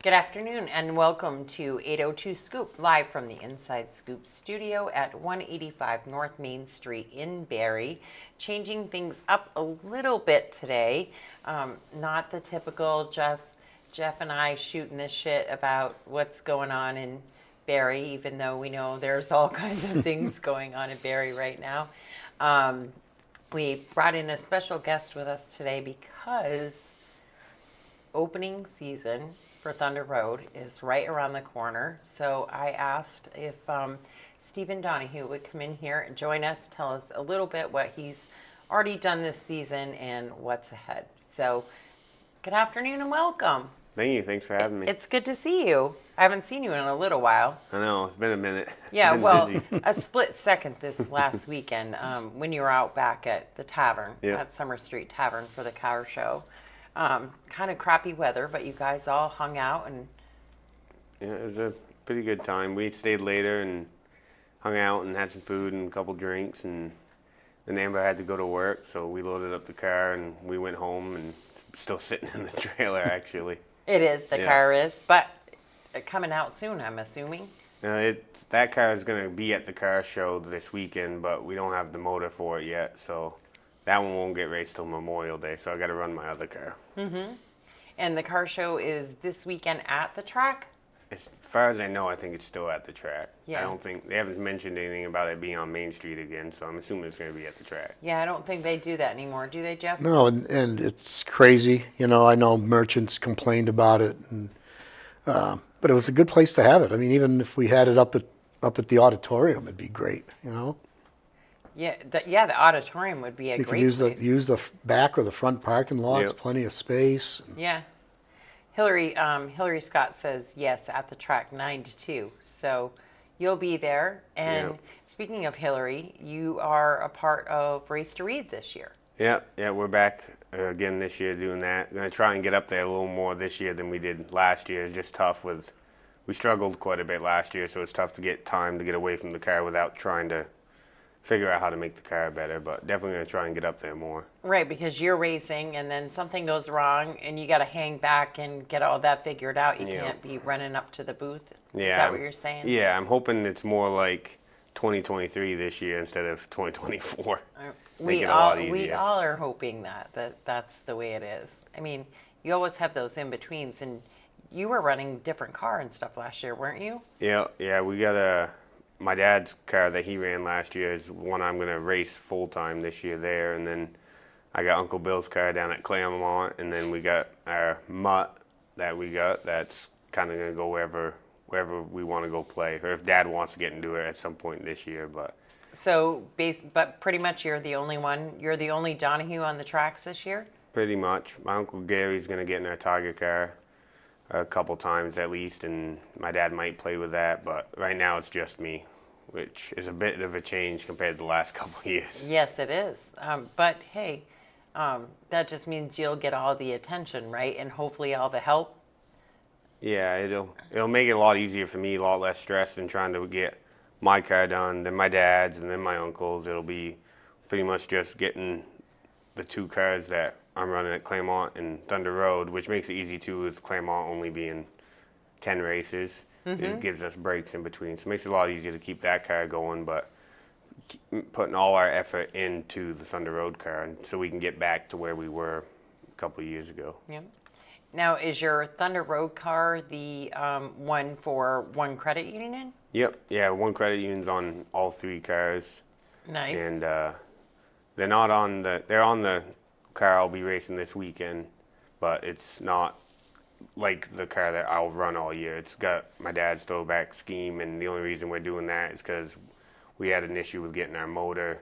Good afternoon and welcome to 802 Scoop, live from the Inside Scoop studio at 185 North Main Street in Barrie. Changing things up a little bit today. Not the typical just Jeff and I shooting this shit about what's going on in Barrie, even though we know there's all kinds of things going on in Barrie right now. We brought in a special guest with us today because opening season for Thunder Road is right around the corner. So I asked if Stephen Donahue would come in here and join us, tell us a little bit what he's already done this season and what's ahead. So good afternoon and welcome. Thank you. Thanks for having me. It's good to see you. I haven't seen you in a little while. I know. It's been a minute. Yeah, Been well, busy. a split second this last weekend when you were out back at the tavern, at Summer Street Tavern for the car show. Kind of crappy weather, but you guys all hung out and... Yeah, it was a pretty good time. We stayed later and hung out and had some food and a couple drinks, and then Amber had to go to work, so we loaded up the car and we went home, and it's still sitting in the trailer, actually. It is, the car is, but coming out soon, I'm assuming. That car is going to be at the car show this weekend, but we don't have the motor for it yet, so that one won't get raced till Memorial Day, so I got to run my other car. Mm-hmm. And the car show is this weekend at the track? As far as I know, I think it's still at the track. Yeah. I don't think, they haven't mentioned anything about it being on Main Street again, so I'm assuming it's going to be at the track. Yeah, I don't think they do that anymore. Do they, Jeff? No, and it's crazy. You know, I know merchants complained about it, and but it was a good place to have it. I mean, even if we had it up at the auditorium, it'd be great. You know. Yeah, the auditorium would be a You great can place. use the back or the front parking lots, Yep. plenty of space. Yeah. Hillary Scott says yes at the track 9 to 2. So you'll be there. And speaking of Hillary, you are a part of Race to Read this year. Yeah, we're back again this year doing that. Going to try and get up there a little more this year than we did last year. It's just tough we struggled quite a bit last year, so it's tough to get time to get away from the car without trying to figure out how to make the car better, but definitely going to try and get up there more. Right, because you're racing and then something goes wrong and you got to hang back and get all that figured out. You can't be running up to the booth. Is that what you're saying? Yeah, I'm hoping it's more like 2023 this year instead of 2024. We all are hoping that's the way it is. I mean, you always have those in-betweens, and you were running a different car and stuff last year, weren't you? Yeah, we got my dad's car that he ran last year is one I'm going to race full-time this year there, and then I got Uncle Bill's car down at Claremont, and then we got our mutt that we got that's kind of going to go wherever we want to go play, or if Dad wants to get into it at some point this year. But pretty much you're the only Donahue on the tracks this year? Pretty much. My Uncle Gary's going to get in our Tiger car a couple times at least, and my dad might play with that, but right now it's just me, which is a bit of a change compared to the last couple of years. Yes, it is. But hey, that just means you'll get all the attention, right? And hopefully all the help. Yeah, it'll make it a lot easier for me, a lot less stress than trying to get my car done, then my dad's, and then my uncle's. It'll be pretty much just getting the two cars that I'm running at Claremont and Thunder Road, which makes it easy too, with Claremont only being 10 races. It gives us breaks in between, so it makes it a lot easier to keep that car going, but putting all our effort into the Thunder Road car, and so we can get back to where we were a couple of years ago. Yeah. Now, is your Thunder Road car the one for one credit union? Yep. Yeah, one credit union's on all three cars. Nice. And they're on the car I'll be racing this weekend, but it's not like the car that I'll run all year. It's got my dad's throwback scheme, and the only reason we're doing that is because we had an issue with getting our motor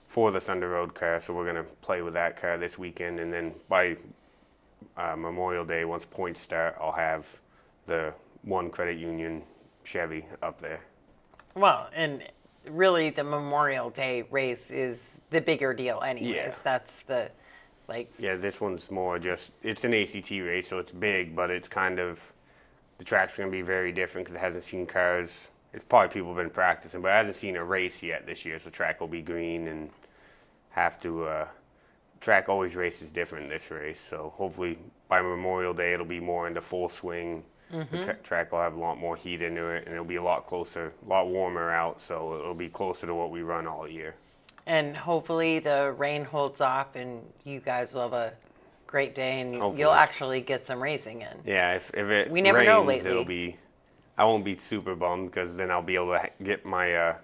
for the Thunder Road car, so we're gonna play with that car this weekend, and then by Memorial Day, once points start, I'll have the one credit union Chevy up there. Well, and really the Memorial Day race is the bigger deal anyways. Yeah. That's the, like, Yeah, this one's more just, it's an ACT race, so it's big, but it's kind of, the track's going to be very different because it hasn't seen cars. It's probably people have been practicing, but it hasn't seen a race yet this year, so track will be green and have to, track always races different this race, so hopefully by Memorial Day it'll be more into full swing. The track will have a lot more heat into it, and it'll be a lot closer, a lot warmer out, so it'll be closer to what we run all year. and hopefully the rain holds off and you guys will have a great day and Hopefully. you'll actually get some racing in. Yeah, if it We never rains, know lately. it'll be. I won't be super bummed because then I'll be able to get my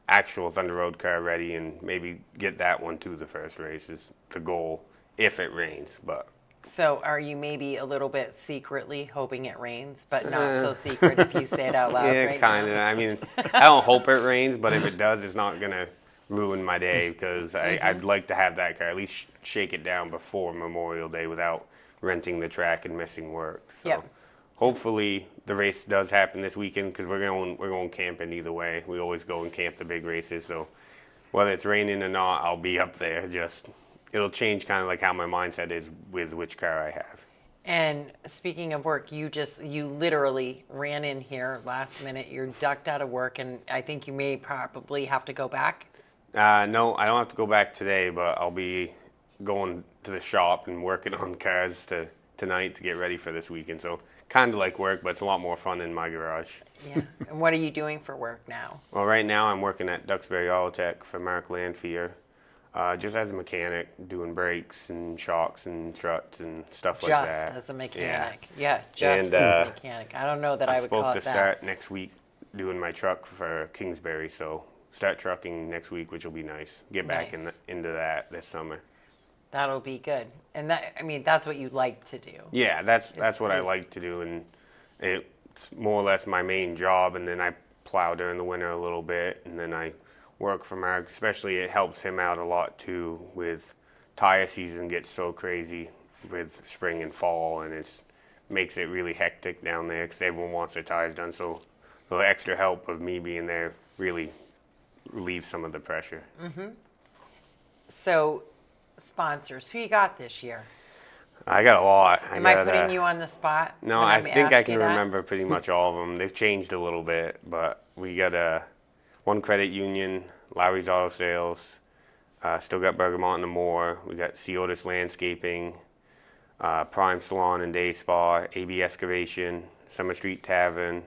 actual Thunder Road car ready and maybe get that one to the first race is the goal if it rains. But So are you maybe a little bit secretly hoping it rains, but not so secret if you say it out loud yeah, right kind of. now? I mean, I don't hope it rains, but if it does, it's not gonna ruin my day because I'd like to have that car at least shake it down before Memorial Day without renting the track and missing work. So Yep. hopefully the race does happen this weekend because we're going camping either way. We always go and camp the big races, so whether it's raining or not, I'll be up there. Just it'll change kind of like how my mindset is with which car I have. And speaking of work, you literally ran in here last minute. You're ducked out of work, and I think you may probably have to go back. No, I don't have to go back today, but I'll be going to the shop and working on cars tonight to get ready for this weekend. So kind of like work, but it's a lot more fun in my garage. Yeah. And what are you doing for work now? Well, right now I'm working at Duxbury Autotech for Mark Landfear, just as a mechanic, doing brakes and shocks and struts and stuff like Just that. as a Yeah. mechanic. Yeah, just And, as a mechanic. I don't know that I I'm would call supposed it to that. start next week doing my truck for Kingsbury, so start trucking next week, which will be nice. Get back Nice. into that this summer. That'll be good. And that's what you like to do. Yeah, that's what I is- like to do, and it's more or less my main job. And then I plow during the winter a little bit, and then I work for Mark. Especially, it helps him out a lot too with tire season gets so crazy with spring and fall, and it makes it really hectic down there because everyone wants their tires done. So the extra help of me being there really relieves some of the pressure. So, sponsors, who you got this year? I got a lot. Am I putting you on the spot? No, when I I'm think I asking can that? remember pretty much all of them. They've changed a little bit, but we got one credit union, Lowry's Auto Sales, still got Bergamot and Moore. We got Ciotis Landscaping, Prime Salon and Day Spa, AB Excavation, Summer Street Tavern,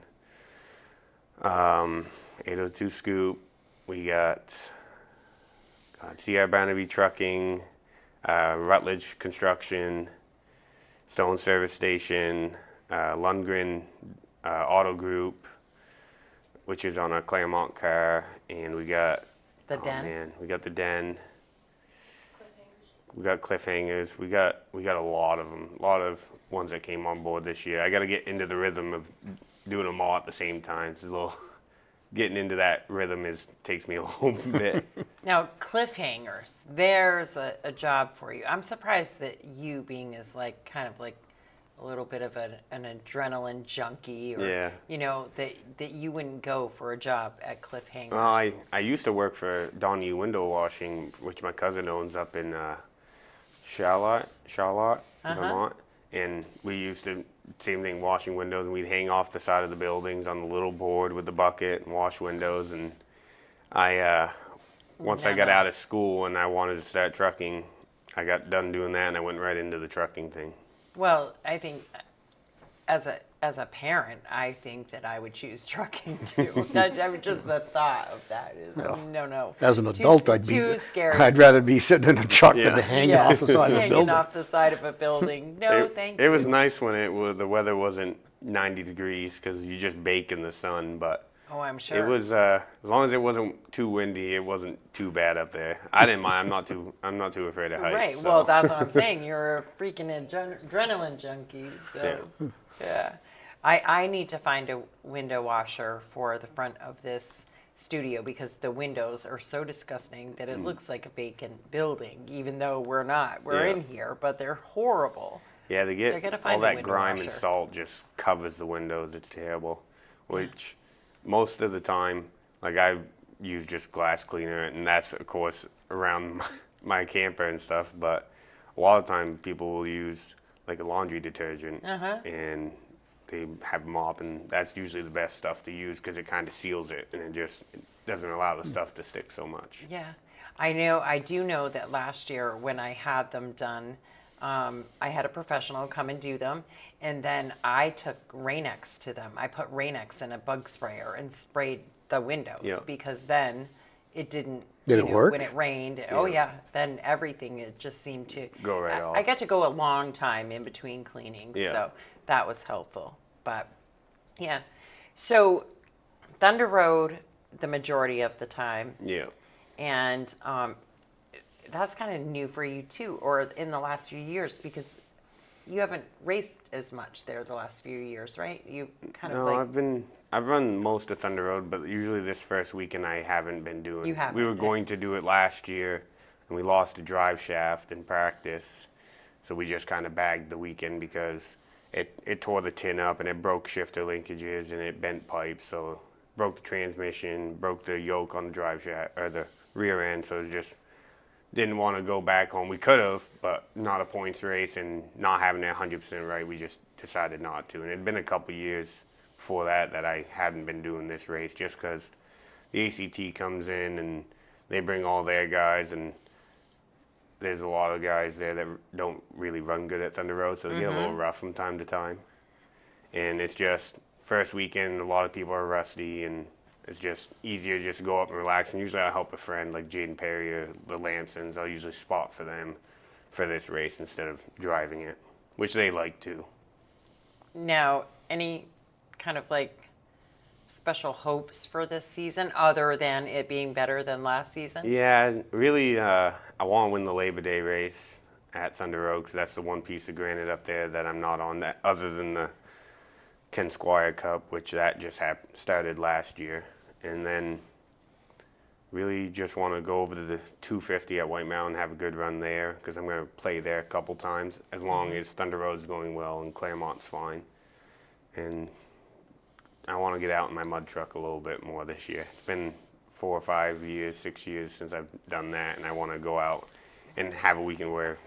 802 Scoop. We got C.R. Barnaby Trucking, Rutledge Construction, Stone Service Station, Lundgren Auto Group, which is on a Claremont car, and we got The Den? Man, we got the Den. We got Cliffhangers. We got a lot of them. A lot of ones that came on board this year. I got to get into the rhythm of doing them all at the same time. It's a little getting into that rhythm takes me a little bit. Now, cliffhangers, there's a job for you. I'm surprised that you being as like kind of like a little bit of an adrenaline junkie or, Yeah. you know, that you wouldn't go for a job at cliffhangers. Well, I used to work for Donahue Window Washing, which my cousin owns up in Charlotte, Vermont. And we used to, same thing, washing windows, and we'd hang off the side of the buildings on the little board with the bucket and wash windows. And once I got Never. out of school and I wanted to start trucking, I got done doing that and I went right into the trucking thing. Well, I think as a parent, I think that I would choose trucking too. Just the thought of that is no. As an Too- adult, too scary. I'd rather be sitting in a truck Yeah. than hanging off the side of a hanging building. off the side of a building. No, thank you. It was nice when the weather wasn't 90 degrees because you just bake in the sun, but Oh, I'm sure. it was as long as it wasn't too windy, it wasn't too bad up there. I didn't mind. I'm not too afraid of heights. Right. so. Well, that's what I'm saying. You're a freaking adrenaline junkie. So, yeah. I need to find a window washer for the front of this studio because the windows are so disgusting that it looks like a vacant building, even though we're not. We're Yeah. in here, but they're horrible. Yeah, they I get gotta all find a that window grime and washer. salt just covers the windows. It's terrible. Which most of the time, like I use just glass cleaner, and that's of course around my camper and stuff. But a lot of time people will use like a laundry detergent, and they have a mop, and that's usually the best stuff to use because it kind of seals it, and it doesn't allow the stuff to stick so much. Yeah, I do know that last year when I had them done, I had a professional come and do them, and then I took Rain-X to them. I put Rain-X in a bug sprayer and sprayed the windows Yeah. because then it didn't. Did it work? When it rained? Oh yeah, then everything it just seemed to Go right I off. got to go a long time in between cleanings, Yeah. so that was helpful. But yeah, so Thunder Road the majority of the time. Yeah. And that's kind of new for you too, or in the last few years, because you haven't raced as much there the last few years, right? You kind of No, like I've run most of Thunder Road, but usually this first weekend I haven't been doing. You haven't, We were yeah. going to do it last year, and we lost a drive shaft in practice, so we just kind of bagged the weekend because it tore the tin up and it broke shifter linkages and it bent pipes, so broke the transmission, broke the yoke on the drive shaft or the rear end, so it just didn't want to go back home. We could have, but not a points race and not having it 100% right, we just decided not to. And it'd been a couple years before that I hadn't been doing this race just because the ACT comes in and they bring all their guys, and there's a lot of guys there that don't really run good at Thunder Road, so they get a little rough from time to time. And it's just first weekend, a lot of people are rusty, and it's just easier to just go up and relax. And usually I'll help a friend like Jaden Perry or the Lansons. I'll usually spot for them for this race instead of driving it, which they like too. now any kind of like special hopes for this season other than it being better than last season? Yeah, really, I want to win the Labor Day race at Thunder Road because that's the one piece of granite up there that I'm not on, that other than the Ken Squire Cup, which that just started last year. And then really just want to go over to the 250 at White Mountain, have a good run there because I'm going to play there a couple times as long as Thunder Road's going well and Claremont's fine. And I want to get out in my mud truck a little bit more this year. It's been 4 or 5 years, 6 years since I've done that, and I want to go out and have a weekend where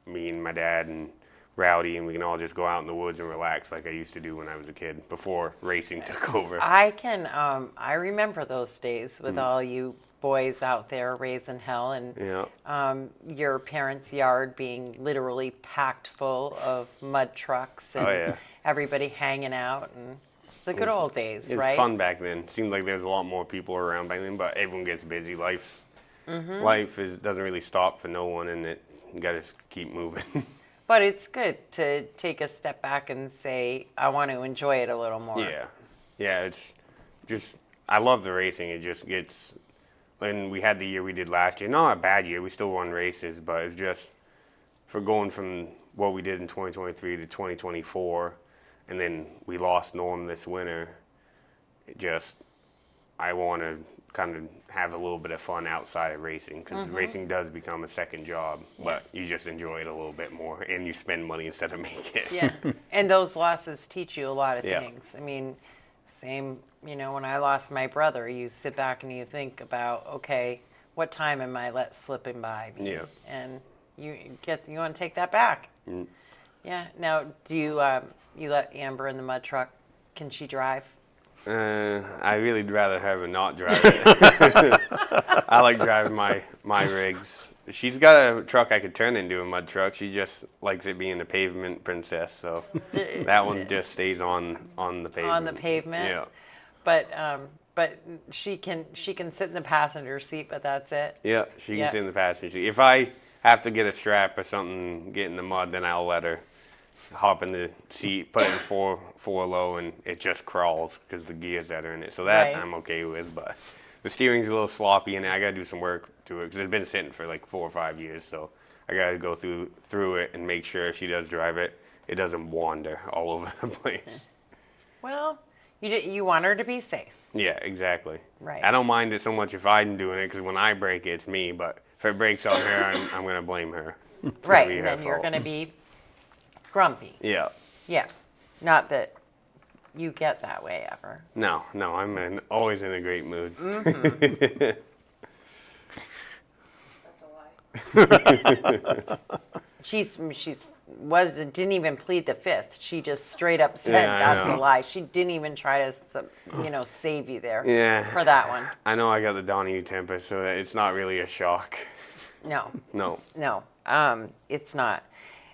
me and my dad and Rowdy and we can all just go out in the woods and relax like I used to do when I was a kid before racing took over. I remember those days with all you boys out there raising hell, and Yeah. your parents' yard being literally packed full of mud trucks and Oh, yeah. everybody hanging out, and the good old days, It was right? fun back then. Seemed like there was a lot more people around back then, but everyone gets busy. Life doesn't really stop for no one, and you got to keep moving. But it's good to take a step back and say, I want to enjoy it a little more. Yeah. It's just I love the racing. It just gets. And we had the year we did last year. Not a bad year. We still won races, but it's just for going from what we did in 2023 to 2024, and then we lost Norm this winter. I want to kind of have a little bit of fun outside of racing because racing does become a second job, but you just enjoy it a little bit more and you spend money instead of make it. Yeah. And those losses teach you a lot of Yeah. things. I mean, same, when I lost my brother, you sit back and you think about, okay, what time am I let slipping by me? Yeah. And you want to take that back. Yeah. Now, do you let Amber in the mud truck? Can she drive? I really'd rather have her not drive it. I like driving my rigs. She's got a truck I could turn into a mud truck. She just likes it being a pavement princess, so that one just stays on the pavement. On the pavement? Yeah. But she can sit in the passenger seat, but that's it. Yeah, she can Yeah. sit in the passenger seat. If I have to get a strap or something, get in the mud, then I'll let her hop in the seat, put it in four low, and it just crawls because the gears that are in it. So that Right. I'm okay with, but the steering's a little sloppy, and I got to do some work to it because it's been sitting for like 4 or 5 years. So I got to go through it and make sure if she does drive it, it doesn't wander all over the place. Well, you want her to be safe. Yeah, exactly. Right. I don't mind it so much if I'm doing it because when I break it, it's me. But if it breaks on her, I'm going to blame her. It's gonna Right, be and her then you're fault. going to be grumpy. Yeah. Yeah. Not that you get that way ever. No, always in a great mood. She's didn't even plead the fifth. She just straight up said Yeah, I that's a know. lie. She didn't even try to, save you there Yeah. for that one. I know I got the Donahue temper, so it's not really a shock. No, No. no, it's not.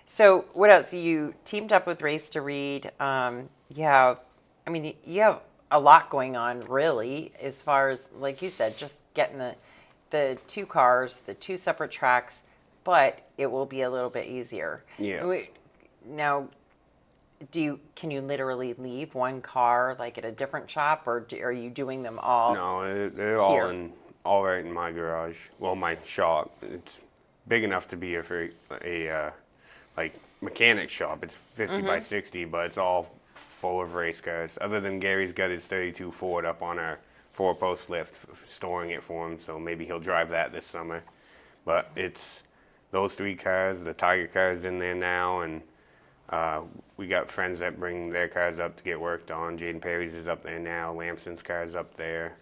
So what else? You teamed up with Race to Read. You have a lot going on, really, as far as, like you said, just getting the two cars, the two separate tracks, but it will be a little bit easier. Yeah. Now, can you literally leave one car like at a different shop, or are you doing them all? No, they're Here. all right in my garage. Well, my shop. It's big enough to be like mechanic shop. It's 50 by 60, but it's all full of race cars. Other than Gary's got his 32 Ford up on our 4-post lift, storing it for him. So maybe he'll drive that this summer. But it's those 3 cars. The Tiger car's in there now, and we got friends that bring their cars up to get worked on. Jaden Perry's is up there now. Lamson's car's up there.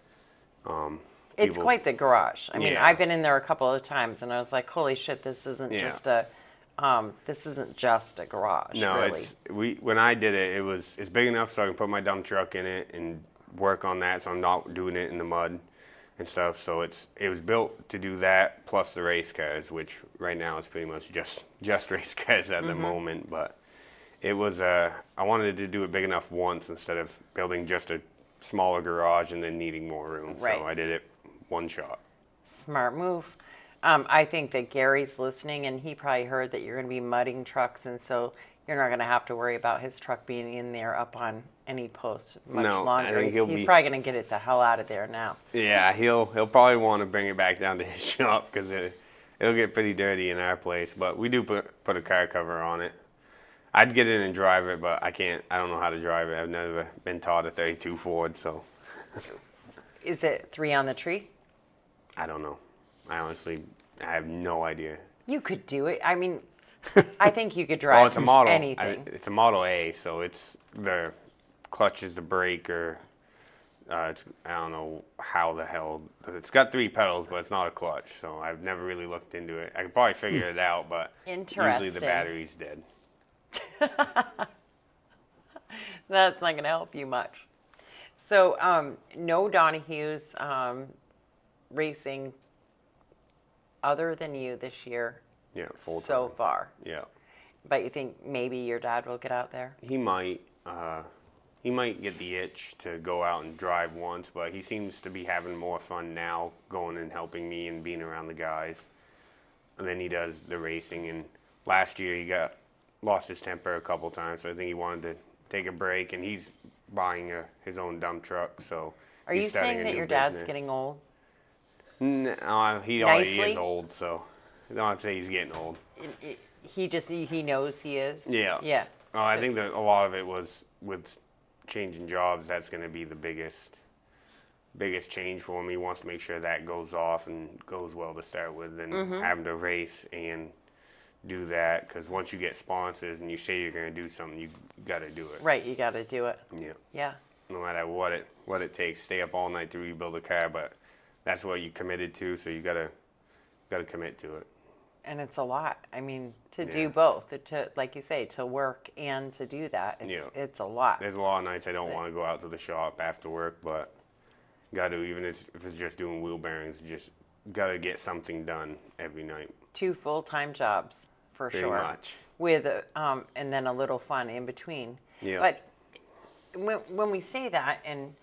It's People- quite the garage. I mean, Yeah. I've been in there a couple of times, and I was like, "Holy shit! This isn't Yeah. this isn't just a garage." No, really. when I did it, it's big enough so I can put my dump truck in it and work on that, so I'm not doing it in the mud and stuff. So it was built to do that plus the race cars, which right now is pretty much just race cars at the moment. But it was I wanted to do it big enough once instead of building just a smaller garage and then needing more room. Right. So I did it one shot. Smart move. I think that Gary's listening, and he probably heard that you're going to be mudding trucks, and so you're not going to have to worry about his truck being in there up on any post much No, I longer. think He's he'll probably going to get it the hell out of there now. Yeah, he'll probably want to bring it back down to his shop because it'll get pretty dirty in our place. But we do put a car cover on it. I'd get in and drive it, but I can't. I don't know how to drive it. I've never been taught a 32 Ford, so Is it 3 on the tree? I don't know. I have no idea. You could do it. I mean, I think you could Well, drive it's a model. anything. It's a Model A, so it's the clutch is the brake, or I don't know how the hell. It's got 3 pedals, but it's not a clutch. So I've never really looked into it. I could probably figure it out, but usually the Interesting. battery's dead. That's not going to help you much. So, no Donahue's racing other than you this year Yeah, full so time. far. Yeah. But you think maybe your dad will get out there? He might get the itch to go out and drive once, but he seems to be having more fun now going and helping me and being around the guys. And then he does the racing, and last year he lost his temper a couple times, so I think he wanted to take a break, and he's buying his own dump truck, so Are he's you starting saying a that new your dad's business. getting old? No, he already Nicely? is old, so I don't have to say he's getting old. He knows he is? Yeah. Yeah. I So- think that a lot of it was with changing jobs. That's going to be the biggest change for him. He wants to make sure that goes off and goes well to start with, and having to race and do that. Because once you get sponsors and you say you're going to do something, you got to do it. Right, you got to do it. Yeah. Yeah. No matter what it takes, stay up all night to rebuild a car, but that's what you committed to. So you got to commit to it. And it's a lot. I mean, to Yeah. do both, to like you say, to work and to do that, it's a lot. There's a lot of nights I don't want to go out to the shop after work, but got to, even if it's just doing wheel bearings, just got to get something done every night. 2 full-time jobs for Pretty sure. much. With and then a little fun in between. Yeah. But when we say that, and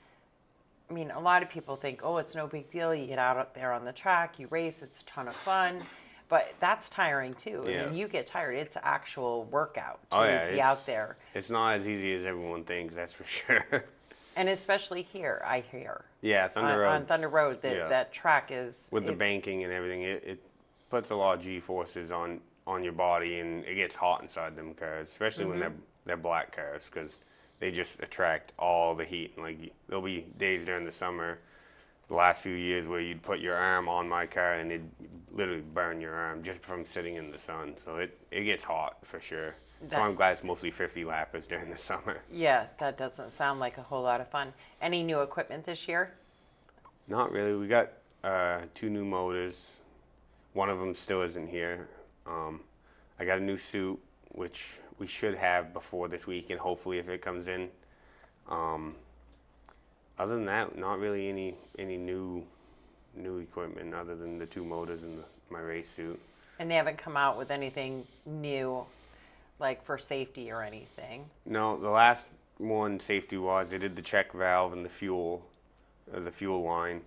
I mean, a lot of people think, oh, it's no big deal. You get out there on the track, you race, it's a ton of fun. But that's tiring too. I Yeah. mean, you get tired. It's actual workout to Oh, yeah, be out there. It's not as easy as everyone thinks, that's for sure. And especially here, I hear. Yeah, Thunder on Road. Thunder Road, yeah. that track is... With the it's- banking and everything, it puts a lot of G-forces on your body, and it gets hot inside them cars, especially when they're black cars, because they just attract all the heat. And like there'll be days during the summer, the last few years, where you'd put your arm on my car and it'd literally burn your arm just from sitting in the sun. So it gets hot for sure. So I'm glad it's mostly 50 lappers during the summer. Yeah, that doesn't sound like a whole lot of fun. Any new equipment this year? Not really. We got 2 new motors. One of them still isn't here. I got a new suit, which we should have before this week, and hopefully if it comes in. Other than that, not really any new equipment other than the 2 motors and my race suit. And they haven't come out with anything new, like for safety or anything? No, the last one safety-wise, they did the check valve and the fuel line,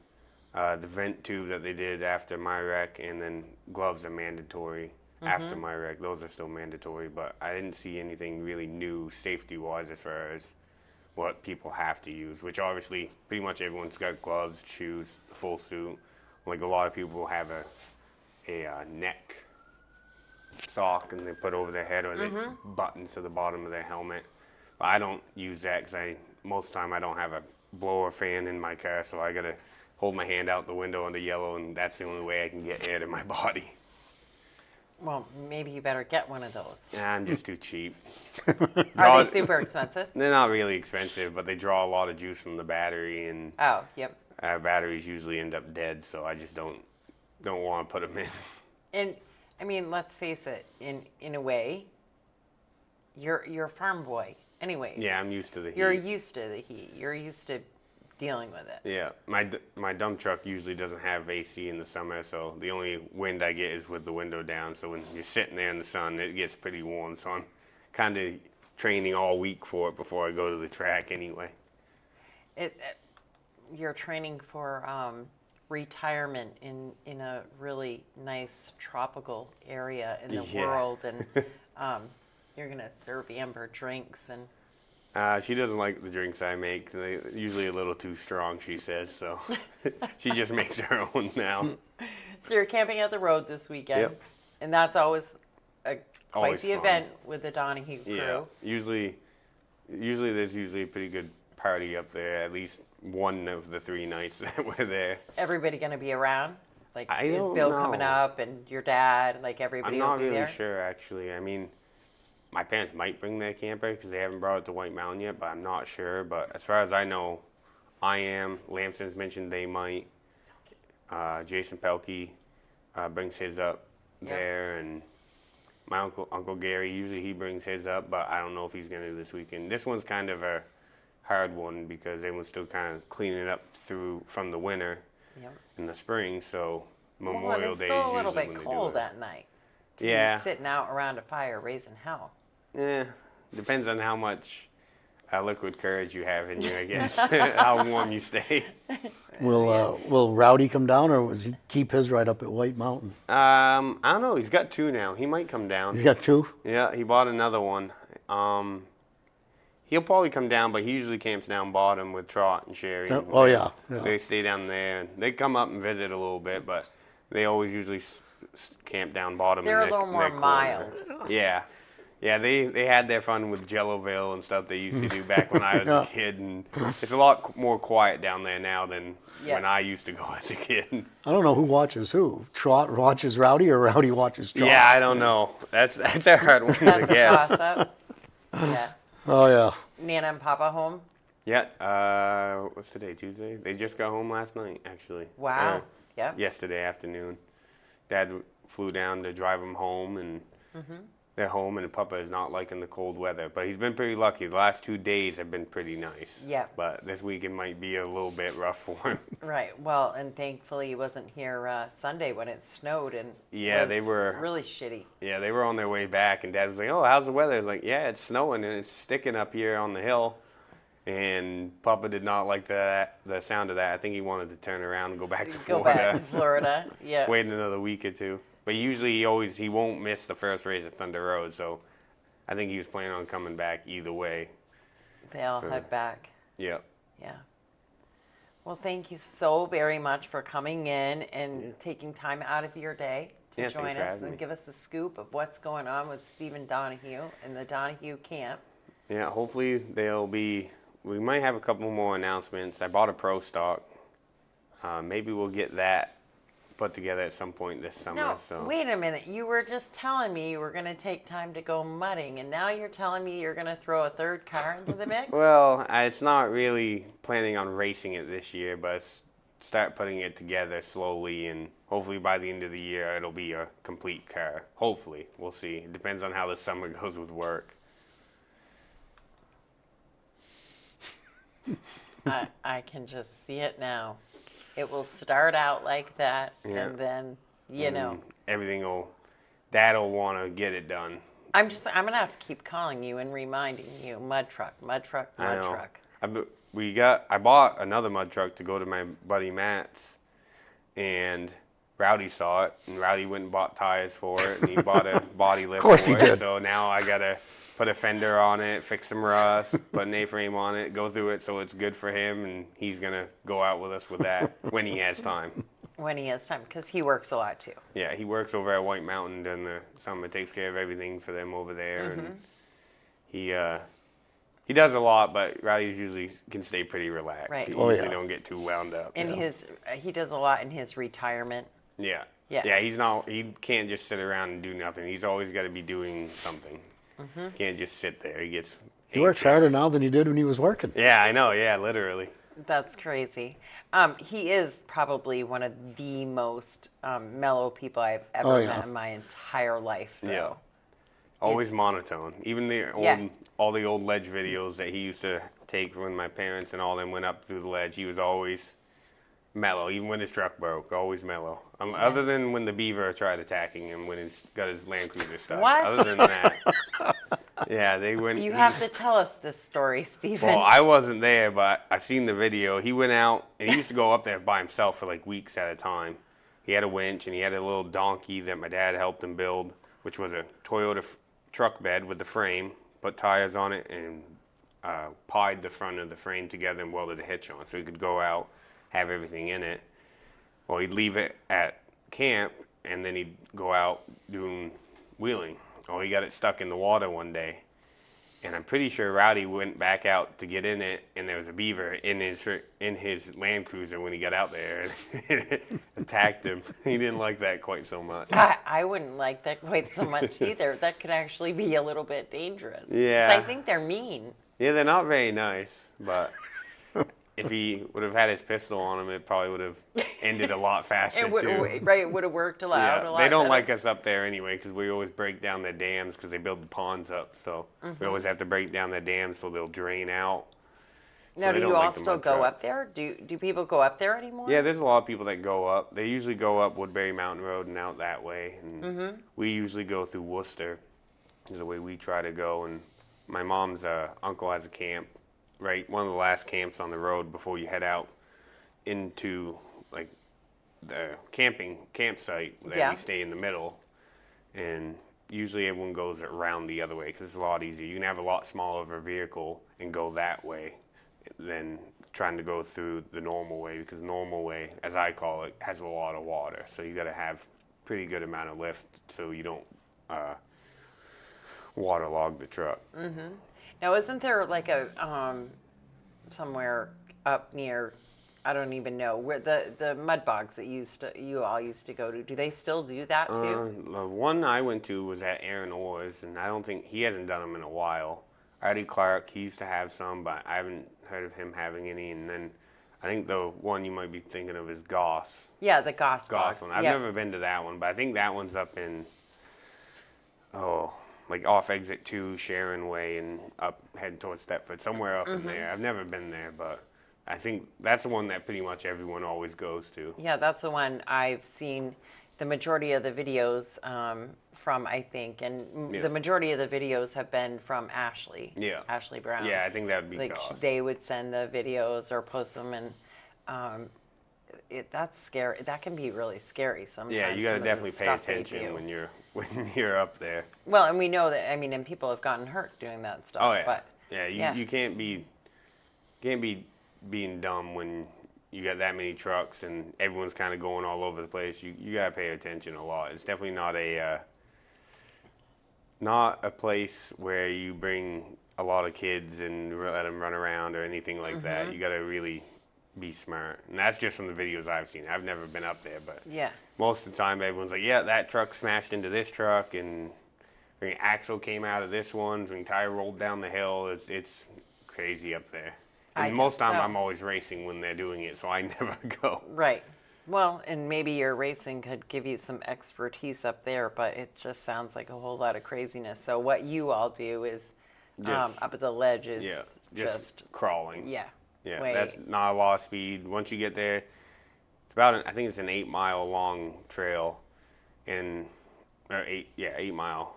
the vent tube that they did after my wreck, and then gloves are mandatory after my wreck. Those are still mandatory, but I didn't see anything really new safety-wise as far as what people have to use, which obviously pretty much everyone's got gloves, shoes, the full suit. Like a lot of people have a neck sock and they put over their head, or they buttons to the bottom of their helmet. But I don't use that because most of the time I don't have a blower fan in my car, so I gotta hold my hand out the window under yellow, and that's the only way I can get air to my body. Well, maybe you better get one of those. I'm just too cheap. Are they super expensive? They're not really expensive, but they draw a lot of juice from the battery, and Oh, yep. batteries usually end up dead, so I just don't want to put them in. And I mean, let's face it, in a way, you're a farm boy anyways. Yeah, I'm used to the heat. You're used to the heat. You're used to dealing with it. Yeah, my dump truck usually doesn't have AC in the summer, so the only wind I get is with the window down. So when you're sitting there in the sun, it gets pretty warm. So I'm kind of training all week for it before I go to the track anyway. You're training for retirement in a really nice tropical area in the world, and you're gonna serve Amber drinks and. She doesn't like the drinks I make. They're usually a little too strong, she says, so she just makes her own now. So you're camping at the road this weekend, Yep. and that's always quite Always the fun. event with the Donahue crew. Yeah, usually there's a pretty good party up there, at least one of the 3 nights that we're there. Everybody gonna be around? Like, I is don't Bill know. coming up and your dad? Like, everybody I'm will not be really there? sure, actually. I mean, my parents might bring their camper because they haven't brought it to White Mountain yet, but I'm not sure. But as far as I know, I am. Lamson's mentioned they might. Jason Pelkey brings his up there, and my Uncle Gary, usually he brings his up, but I don't know if he's going to do this weekend. This one's kind of a hard one because everyone's still kind of cleaning it up from the winter Yep. in the spring, so Well, and Memorial it's Day still is a little usually bit when they cold do it. at night. To Yeah. be sitting out around a fire raising hell. Depends on how much liquid courage you have in you, I guess. How warm you stay. Will Rowdy come down, or does he keep his right up at White Mountain? I don't know. He's got 2 now. He might come He's down. got 2? Yeah, he bought another one. He'll probably come down, but he usually camps down bottom with Trot and Sherry. Oh, yeah. They stay down there, and they come up and visit a little bit, but they always usually camp down bottom. They're in a little more corner. mild. Yeah. Yeah, they had their fun with Jelloville and stuff they used to do back when I was a kid, and it's a lot more quiet down there now than when I used to go as a kid. I don't know who watches who. Trot watches Rowdy, or Rowdy watches Trot? Yeah, I don't know. That's a hard one to That's a guess. toss-up. Yeah. Oh, yeah. Nana and Papa home? Yeah, what's today, Tuesday? They just got home last night, actually. Wow. Or Yep. yesterday afternoon. Dad flew down to drive them home, and they're home, and Papa is not liking the cold weather. But he's been pretty lucky. The last 2 days have been pretty nice. Yep. But this weekend might be a little bit rough for him. Right. Well, and thankfully he wasn't here Sunday when it snowed and Yeah, was they were- really shitty. Yeah, they were on their way back, and Dad was like, "Oh, how's the weather?" I was like, "Yeah, it's snowing, and it's sticking up here on the hill." And Papa did not like the sound of that. I think he wanted to turn around and go back to Go Florida. back to Florida. Yeah. Wait another week or 2. But usually he won't miss the first race at Thunder Road, so I think he was planning on coming back either way. They all head back. Yep. Yeah. Well, thank you so very much for coming in and taking time out of your day to Yeah, thanks join for us having and me. give us a scoop of what's going on with Stephen Donahue and the Donahue camp. Yeah, hopefully they'll be. We might have a couple more announcements. I bought a Pro Stock. Maybe we'll get that put together at some point this summer. No, So. wait a minute. You were just telling me you were going to take time to go mudding, and now you're telling me you're going to throw a third car into the mix? Well, it's not really planning on racing it this year, but start putting it together slowly, and hopefully by the end of the year it'll be a complete car. Hopefully, we'll see. It depends on how the summer goes with work. I can just see it now. It will start out like that, Yeah. and then, you know. Everything Dad'll want to get it done. I'm going to have to keep calling you and reminding you, mud truck, mud truck, I mud know. truck. I bought another mud truck to go to my buddy Matt's, and Rowdy saw it, and Rowdy went and bought tires for it, and he bought a body lift course for he it. did. So now I gotta put a fender on it, fix some rust, put an A-frame on it, go through it so it's good for him, and he's gonna go out with us with that when he has time. When he has time, because he works a lot too. Yeah, he works over at White Mountain during the summer, takes care of everything for them over there, and he does a lot, but Rowdy's usually can stay pretty relaxed. Right. He Oh, usually yeah. don't get too wound up. He does a lot in his retirement. Yeah. Yeah. Yeah, he can't just sit around and do nothing. He's always got to be doing something. He can't just sit there. He gets He works anxious. harder now than he did when he was working. Yeah, I know. Yeah, literally. That's crazy. He is probably one of the most mellow people I've ever Oh, yeah. met in my entire life, though. Yeah. Always monotone. Even Yeah. all the old ledge videos that he used to take when my parents and all them went up through the ledge, he was always mellow. Even when his truck broke, always mellow. Other than when the beaver tried attacking him when he got his Land Cruiser stuck. What? Other than that, yeah, they went. You have to tell us this story, Stephen. Well, I wasn't there, but I've seen the video. He went out, and he used to go up there by himself for like weeks at a time. He had a winch, and he had a little donkey that my dad helped him build, which was a Toyota truck bed with the frame, put tires on it, and pied the front of the frame together and welded a hitch on so he could go out, have everything in it. Well, he'd leave it at camp, and then he'd go out doing wheeling. Oh, he got it stuck in the water one day. And I'm pretty sure Rowdy went back out to get in it, and there was a beaver in his Land Cruiser when he got out there, and it attacked him. He didn't like that quite so much. I wouldn't like that quite so much either. That could actually be a little bit dangerous. 'Cause Yeah. I think they're mean. Yeah, they're not very nice, but if he would have had his pistol on him, it probably would have ended a lot faster It would, too. right, it would have worked a lot. Yeah, they don't like us up there anyway because we always break down their dams because they build the ponds up. So we always have to break down their dams so they'll drain out. So Now, they do don't you all like the still mud go trucks. up there? Do people go up there anymore? Yeah, there's a lot of people that go up. They usually go up Woodbury Mountain Road and out that way. And we usually go through Worcester is the way we try to go. And my mom's uncle has a camp, right? One of the last camps on the road before you head out into like the campsite that Yeah. we stay in the middle. And usually everyone goes around the other way because it's a lot easier. You can have a lot smaller of a vehicle and go that way than trying to go through the normal way, because the normal way, as I call it, has a lot of water. So you got to have pretty good amount of lift so you don't waterlog the truck. Now, isn't there like a somewhere up near, I don't even know, where the mud bogs that you all used to go to? Do they still do that too? The one I went to was at Aaron Orr's, and I don't think he hasn't done them in a while. Eddie Clark, he used to have some, but I haven't heard of him having any. And then I think the one you might be thinking of is Goss. Yeah, the Goss Goss bogs. one. I've Yeah. never been to that one, but I think that one's up in, like off exit 2, Sharon Way, and up heading towards Stepford, somewhere up in there. I've never been there, but I think that's the one that pretty much everyone always goes to. Yeah, that's the one I've seen the majority of the videos from, I think, and Yeah. the majority of the videos have been from Ashley. Yeah. Ashley Brown. Yeah, I think that would be Like Goss. they would send the videos or post them, and that's scary. That can be really scary sometimes. Yeah, you got to some of the definitely pay stuff they attention do. when you're up there. Well, and we know that. I mean, and people have gotten hurt doing that stuff. Oh yeah, But yeah. You can't be being dumb when you got that many trucks and everyone's kind of going all over the place. You gotta pay attention a lot. It's definitely not a place where you bring a lot of kids and let them run around or anything like that. You got to really be smart. And that's just from the videos I've seen. I've never been up there, but Yeah. most of the time everyone's like, yeah, that truck smashed into this truck and the axle came out of this one, the tire rolled down the hill. It's crazy up there. I And most guess time so. I'm always racing when they're doing it, so I never go. Right. Well, and maybe your racing could give you some expertise up there, but it just sounds like a whole lot of craziness. So what you all do is Just- up at the ledge is Yeah, just crawling. yeah. Yeah, way- that's not a lot of speed. Once you get there, it's about I think it's an 8 mile long trail, and 8 mile.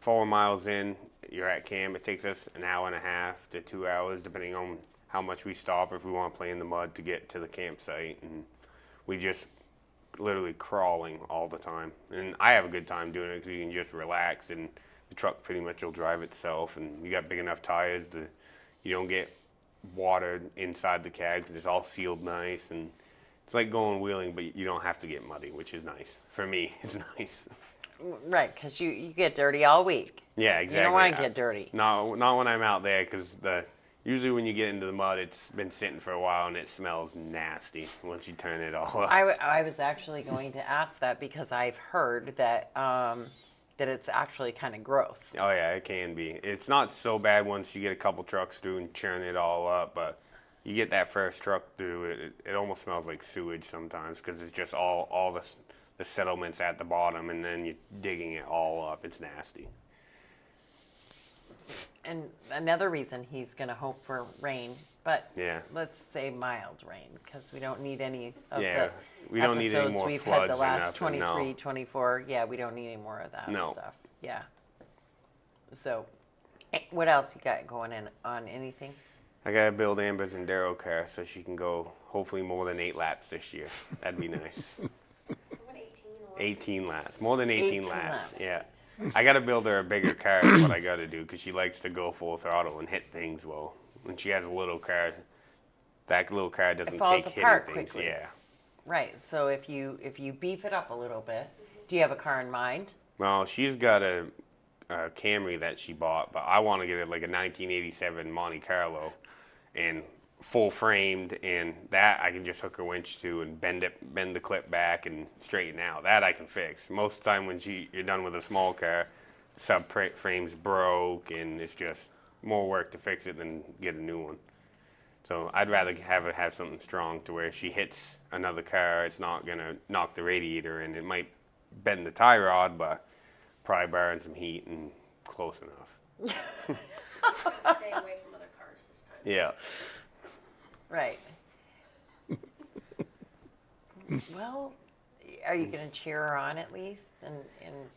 4 miles in, you're at camp. It takes us an hour and a half to 2 hours, depending on how much we stop, if we want to play in the mud to get to the campsite. And we just literally crawling all the time. And I have a good time doing it because you can just relax, and the truck pretty much will drive itself. And you got big enough tires that you don't get water inside the cab because it's all sealed nice. And it's like going wheeling, but you don't have to get muddy, which is nice. For me, it's nice. Right, because you get dirty all week. Yeah, exactly. You don't want to get dirty. No, not when I'm out there, because usually when you get into the mud, it's been sitting for a while and it smells nasty once you turn it all up. I was actually going to ask that because I've heard that that it's actually kind of gross. Oh yeah, it can be. It's not so bad once you get a couple trucks through and churn it all up, but you get that first truck through, it almost smells like sewage sometimes because it's just all the settlements at the bottom, and then you're digging it all up. It's nasty. And another reason he's going to hope for rain, but Yeah. let's say mild rain, because we don't need any of Yeah, the we don't need any episodes more we've floods had the or last nothing, 23, no. 24. Yeah, we don't need any more of that No. stuff. Yeah. So, what else you got going in on anything? I gotta build Amber's enduro car so she can go hopefully more than 8 laps this year. That'd be nice. 18 laps, more than 18 18 laps. laps. Yeah, I gotta build her a bigger car. Is what I gotta do, because she likes to go full throttle and hit things. Well, when she has a little car, that little car doesn't falls take apart hitting things. quickly. Yeah. Right. So if you beef it up a little bit, do you have a car in mind? Well, she's got a Camry that she bought, but I want to get it like a 1987 Monte Carlo, and full framed, and that I can just hook a winch to and bend the clip back and straighten out. That I can fix. Most of the time when you're done with a small car, subframe's broke, and it's just more work to fix it than get a new one. So I'd rather have something strong to where if she hits another car, it's not gonna knock the radiator, and it might bend the tie rod, but probably burn some heat and close enough. Stay away from other cars this time. Yeah. Right. Well, are you going to cheer her on at least and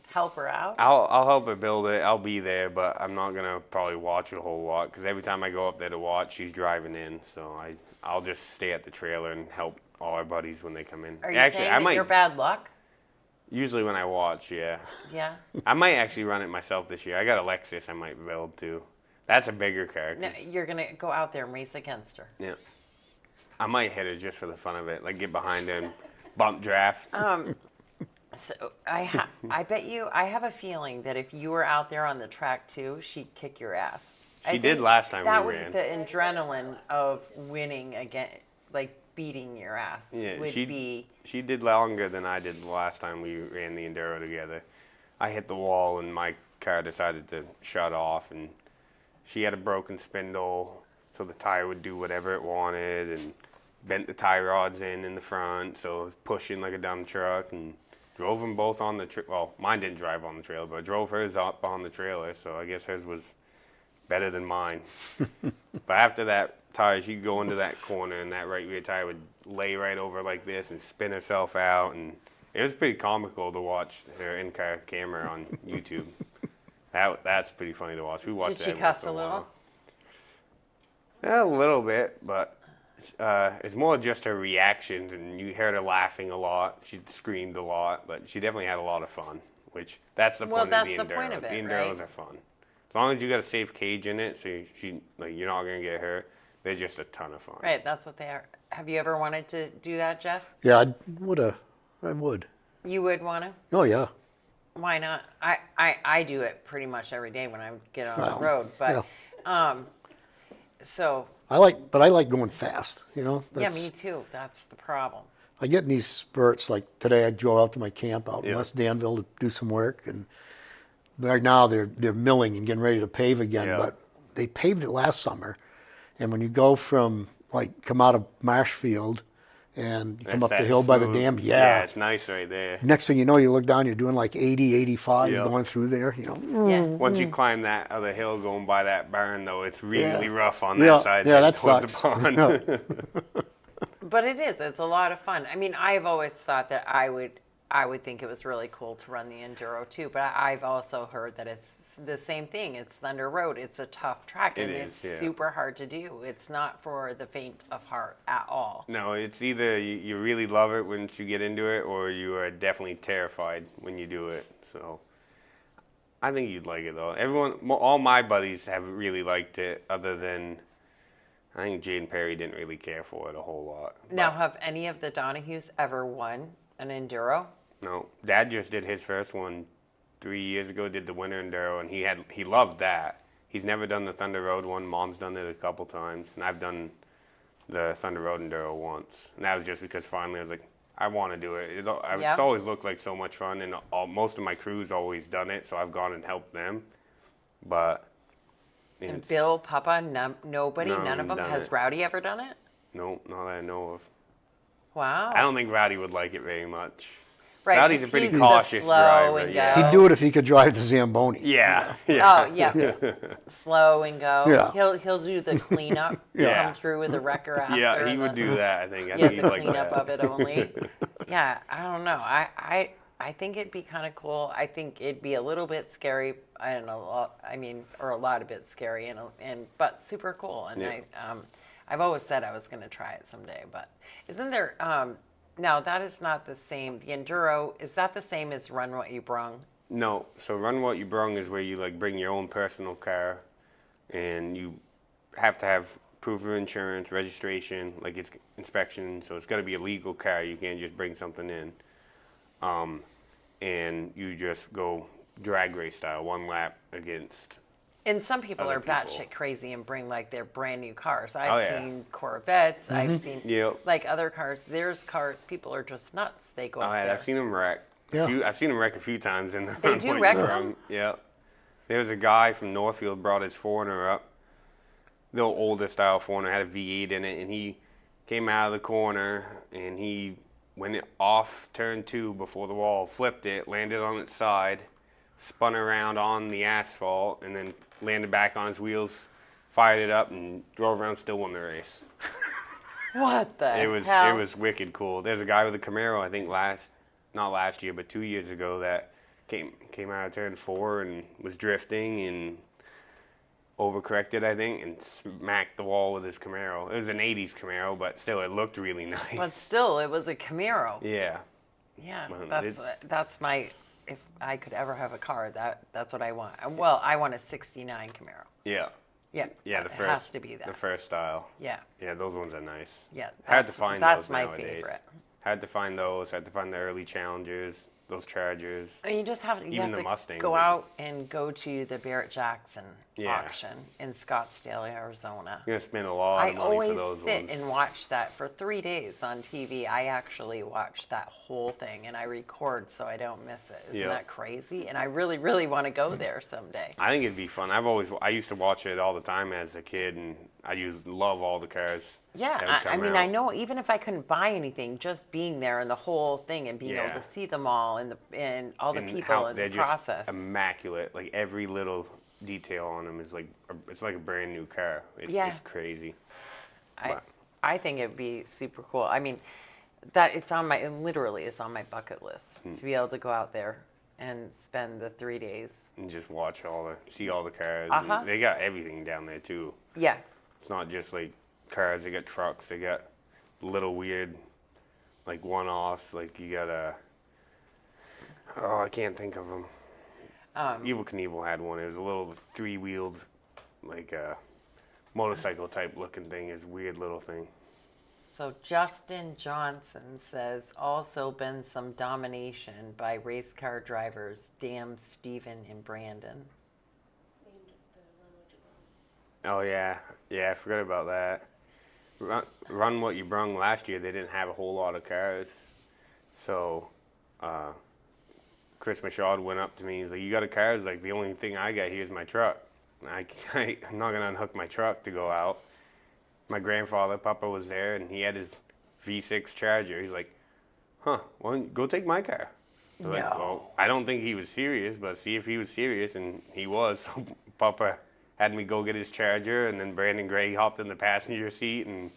help her out? I'll help her build it. I'll be there, but I'm not gonna probably watch a whole lot because every time I go up there to watch, she's driving in. So I'll just stay at the trailer and help all our buddies when they come in. Are you Actually, saying I that might you're bad luck? usually when I watch. Yeah, Yeah. I might actually run it myself this year. I got a Lexus. I might build too. That's a bigger car. No, 'Cause- you're going to go out there and race against her. yeah, I might hit her just for the fun of it, like get behind her and bump draft. So I bet you, I have a feeling that if you were out there on the track too, she'd kick your ass. She I did think last time that we would, ran. The adrenaline of winning again, like beating your ass, Yeah, would be. She did longer than I did the last time we ran the enduro together. I hit the wall and my car decided to shut off, and she had a broken spindle, so the tire would do whatever it wanted, and bent the tie rods in the front, so it was pushing like a dumb truck, and drove them both on the well, mine didn't drive on the trailer, but I drove hers up on the trailer, so I guess hers was better than mine. But after that tire, she'd go into that corner, and that right rear tire would lay right over like this and spin herself out, and it was pretty comical to watch her in-car camera on YouTube. That's pretty funny to watch. We watched Did she that cuss once in a little? while. Yeah, a little bit, but it's more just her reactions, and you heard her laughing a lot. She screamed a lot, but she definitely had a lot of fun, which that's the Well, point of that's the the enduro. point of it, The enduros right? are fun. As long as you got a safe cage in it, so you're not gonna get hurt. They're just a ton of fun. Right, that's what they are. Have you ever wanted to do that, Jeff? Yeah, I would. You would want to? Oh yeah. Why not? I do it pretty much every day when I get on Well, the road. But so I like going fast. yeah, That's, me too. That's the problem. I get in these spurts. Like today, I drove out to my camp out in Yeah. West Danville to do some work, and right now they're milling and getting ready to pave again. Yeah. But they paved it last summer, and when you go from come out of Marshfield and you come That's up the that hill by the smooth- dam, Yeah, it's nice right there. Next thing you know, you look down, you're doing like 80, 85 Yeah. going through there. Yeah. Once you climb that other hill going by that barn, though, it's really Yeah. rough on Yeah, that side. yeah, there that towards sucks. the pond. Yeah. But it is. It's a lot of fun. I mean, I've always thought that I would think it was really cool to run the enduro too. But I've also heard that it's the same thing. It's Thunder Road. It's a tough track, It and is, it's yeah. super hard to do. It's not for the faint of heart at all. No, it's either you really love it once you get into it, or you are definitely terrified when you do it. So I think you'd like it though. All my buddies have really liked it, other than I think Jane Perry didn't really care for it a whole lot. Now, have any of the Donahues ever won an enduro? No, Dad just did his first one 3 years ago. Did the winter enduro, and he loved that. He's never done the Thunder Road one. Mom's done it a couple times, and I've done the Thunder Road enduro once. And that was just because finally I was like, I want to do it. Yeah. It's always looked like so much fun, and most of my crew's always done it, so I've gone and helped them. But And it's- Bill, Papa, nobody, No, none of them. done Has it. Rowdy ever done it? no, not that I know of. Wow. I don't think Rowdy would like it very much. Right, Rowdy's 'cause a pretty he's the cautious slow driver. and Yeah. go. He'd do it if he could drive the Zamboni. Yeah. Yeah. Oh yeah. Slow and go. Yeah. He'll do the cleanup. Yeah. Come through with the wrecker after. Yeah, he and would the- do that. I think. I Yeah, think he'd the like cleanup that. of it only. Yeah, I don't know. I think it'd be kind of cool. I think it'd be a little bit scary. I don't know. Or a lot of bit scary and but super cool. And Yeah. I've always said I was going to try it someday. But isn't there? Now that is not the same. The enduro, is that the same as Run What You Brung? No, so Run What You Brung is where you like bring your own personal car, and you have to have proof of insurance, registration, like it's inspection. So it's got to be a legal car. You can't just bring something in. And you just go drag race style, one lap against. And some people Other are people. batshit crazy and bring like their brand new cars. I've Oh, yeah. seen Corvettes. I've seen Yep. like other cars. There's cars. People are just nuts. They go Oh, up yeah, there. I've seen them wreck. Yeah. I've seen them wreck a few times in the. They Run do What You wreck Brung. them? Yeah. There was a guy from Northfield brought his 400 up. The older style 400 had a V8 in it, and he came out of the corner and he went it off turn 2 before the wall, flipped it, landed on its side, spun around on the asphalt, and then landed back on his wheels, fired it up, and drove around. Still won the race. What the It was hell? it was wicked cool. There's a guy with a Camaro, I think not last year, but 2 years ago, that came out of turn 4 and was drifting and overcorrected, I think, and smacked the wall with his Camaro. It was an 80s Camaro, but still, it looked really nice. But still, it was a Camaro. Yeah. Yeah, Well, that's my. If I could ever have a car, that's what I want. Well, I want a '69 Camaro. Yeah. Yeah. Yeah, the it first. has to be that. The first style. Yeah. Yeah, those ones are nice. Yeah. Hard to find That's those my nowadays. favorite. Had to find those. Had to find the early Challengers, those Chargers. And you just have, Even the Mustangs, go they- out and go to the Barrett Jackson Yeah. auction in Scottsdale, Arizona. You're gonna spend a lot I of money for always those sit ones. and watch that for 3 days on TV. I actually watch that whole thing and I record so I don't miss it. Isn't Yeah. that crazy? And I really, really want to go there someday. I think it'd be fun. I used to watch it all the time as a kid, and I used to love all the cars. Yeah, that would I come mean, I out. know even if I couldn't buy anything, just being there and the whole thing and being able Yeah. to see them all and all the And people how and they're the just process. immaculate. Like every little detail on them is like it's like a brand new car. Yeah. It's crazy. I, but- I think it'd be super cool. I mean, that it's on my it literally is on my bucket list Hmm. to be able to go out there and spend the 3 days. And just watch see all the cars. Uh-huh. And they got everything down there too. Yeah, It's not just like cars. They got trucks. They got little weird, like one-offs. Like you got I can't think of them. Evil Knievel had one. It was a little 3-wheeled, like motorcycle type looking thing. It's a weird little thing. So Justin Johnson says also been some domination by race car drivers, Damn, Steven, and Brandon. Named it the Run What You Brung. Oh yeah, I forgot about that. Run What You Brung last year, they didn't have a whole lot of cars. So, Chris Michaud went up to me. He's like, "You got a car?" He's like, "The only thing I got here is my truck. I'm not gonna unhook my truck to go out." My grandfather, Papa, was there, and he had his V6 Charger. He's like, "Huh? Well, go take my car." I was like, No. well, I don't think he was serious, but see if he was serious, and he was. So Papa had me go get his Charger, and then Brandon Gray hopped in the passenger seat, and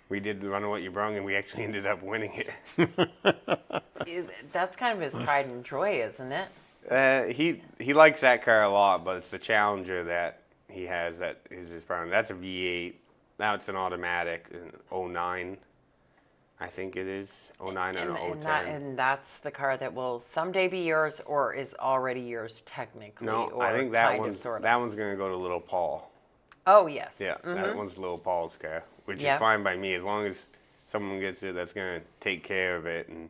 we did the Run What You Brung, and we actually ended up winning it. That's kind of his pride and joy, isn't it? He likes that car a lot, but it's the Challenger that he has that is his problem. That's a V8. Now it's an automatic in 09, I think it is. 09 or 010. And that's the car that will someday be yours or is already yours technically. No, or I think that kind one's of, sort of. that one's gonna go to Little Paul. Oh, yes. Yeah, that one's Little Paul's car, which Yeah. is fine by me as long as someone gets it that's gonna take care of it. And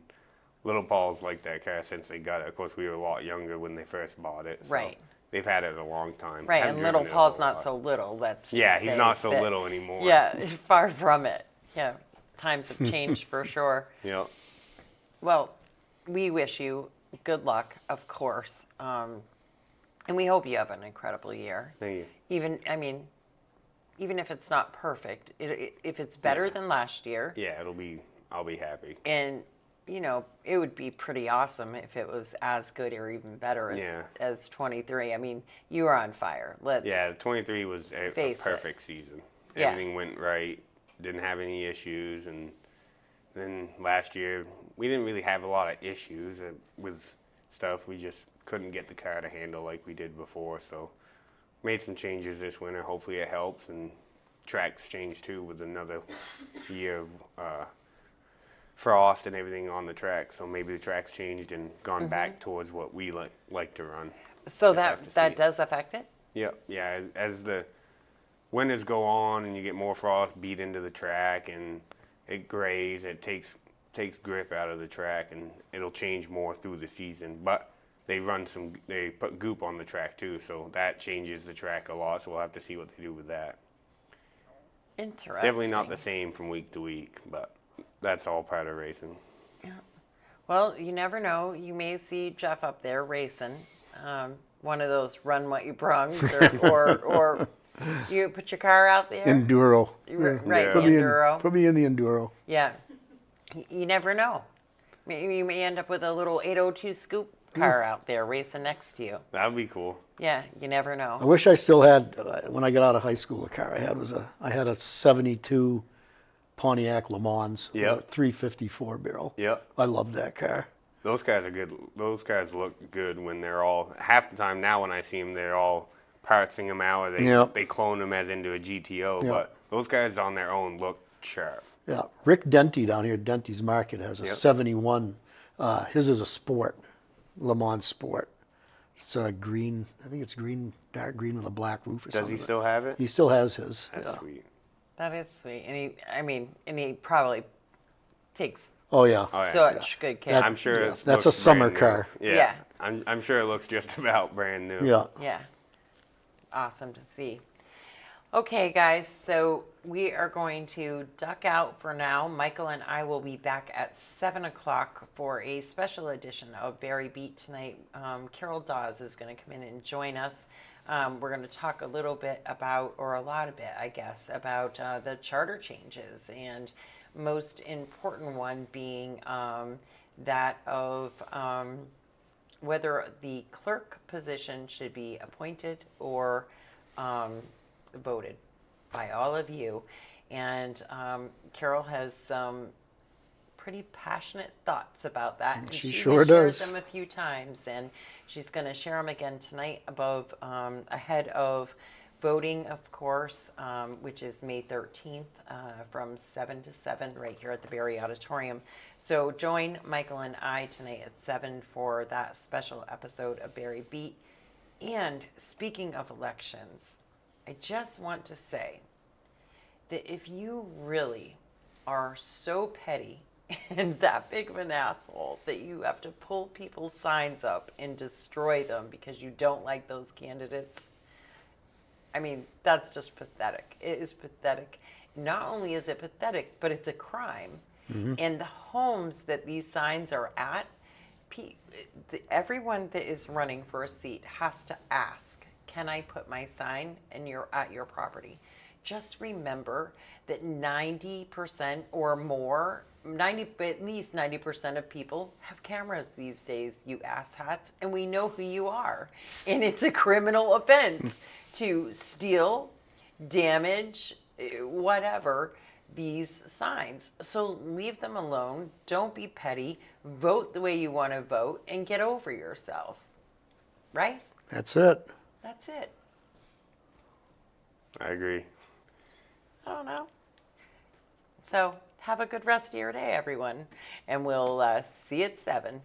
Little Paul's liked that car since they got it. Of course, we were a lot younger when they first bought it. So Right. They've had it a long time. Right, Haven't and Little driven it a Paul's whole not lot. so little. Let's Yeah, just he's say not so that- little anymore. Yeah, far from it. Yeah, times have changed for sure. Yeah. Well, we wish you good luck, of course, and we hope you have an incredible year. Thank you. Even if it's not perfect, if it's better than last year, Yeah, I'll be happy. and it would be pretty awesome if it was as good or even better Yeah. as 23. I mean, you were on fire. Yeah, 23 was a Face it. perfect season. Yeah. Everything went right. Didn't have any issues, and then last year we didn't really have a lot of issues with stuff. We just couldn't get the car to handle like we did before. So made some changes this winter. Hopefully it helps, and tracks changed too with another year of frost and everything on the track. So maybe the track's changed and gone back towards what we like to run. So Just have to that see. does affect it. Yeah. As the winters go on and you get more frost beat into the track and it grays, it takes grip out of the track, and it'll change more through the season. But they put goop on the track too, so that changes the track a lot. So we'll have to see what they do with that. Interesting. Definitely not the same from week to week, but that's all part of racing. Well, you never know. You may see Jeff up there racing, one of those Run What You Brungs, or you put your car out there. Enduro. Right, Yeah. the Put me in- Enduro. Put me in the Enduro. Yeah. You never know. Maybe you may end up with a little 802 Scoop car out there racing next to you. That would be cool. Yeah, you never I know. wish I still had, when I got out of high school, the car I had a 72 Pontiac Le Mans, with a Yep. 354 barrel. Yep. I loved that car. Those guys are good. Those guys look good when they're all, half the time now when I see them, they're all partsing them out, or Yep. they clone them as into a GTO. Yep. But those guys on their own look sharp. Yeah, Rick Denty down here at Denty's Market has a Yep. 71. His is a sport, Le Mans Sport. It's green. I think it's green, dark green with a black roof or Does something. he still have it? He still has his. That's Yeah. sweet. That is sweet. And he probably takes Oh yeah. Oh, yeah. such good care. That- I'm sure yeah, it's that's a looks summer brand new. car. Yeah. Yeah. I'm sure it looks just about brand new. Yeah. Yeah. Awesome to see. Okay, guys, so we are going to duck out for now. Michael and I will be back at 7 o'clock for a special edition of Barry Beat tonight. Carol Dawes is going to come in and join us. We're going to talk a little bit about, or a lot of it, I guess, about the charter changes, and most important one being that of whether the clerk position should be appointed or voted by all of you. And Carol has some pretty passionate thoughts about that. And She has sure shared does. them a few times, and she's going to share them again tonight ahead of voting, of course, which is May 13th from 7 to 7 right here at the Barry Auditorium. So join Michael and I tonight at 7 for that special episode of Barry Beat. And speaking of elections, I just want to say that if you really are so petty and that big of an asshole that you have to pull people's signs up and destroy them because you don't like those candidates. I mean, that's just pathetic. It is pathetic. Not only is it pathetic, but it's a crime. And the homes that these signs are at, everyone that is running for a seat has to ask, can I put my sign and you're at your property? Just remember that 90% or more, at least 90% of people have cameras these days, you asshats, and we know who you are. And it's a criminal offense to steal, damage, whatever, these signs. So leave them alone. Don't be petty. Vote the way you want to vote and get over yourself. Right? That's it. That's it. I agree. I don't know. So have a good rest of your day, everyone. And we'll see you at 7.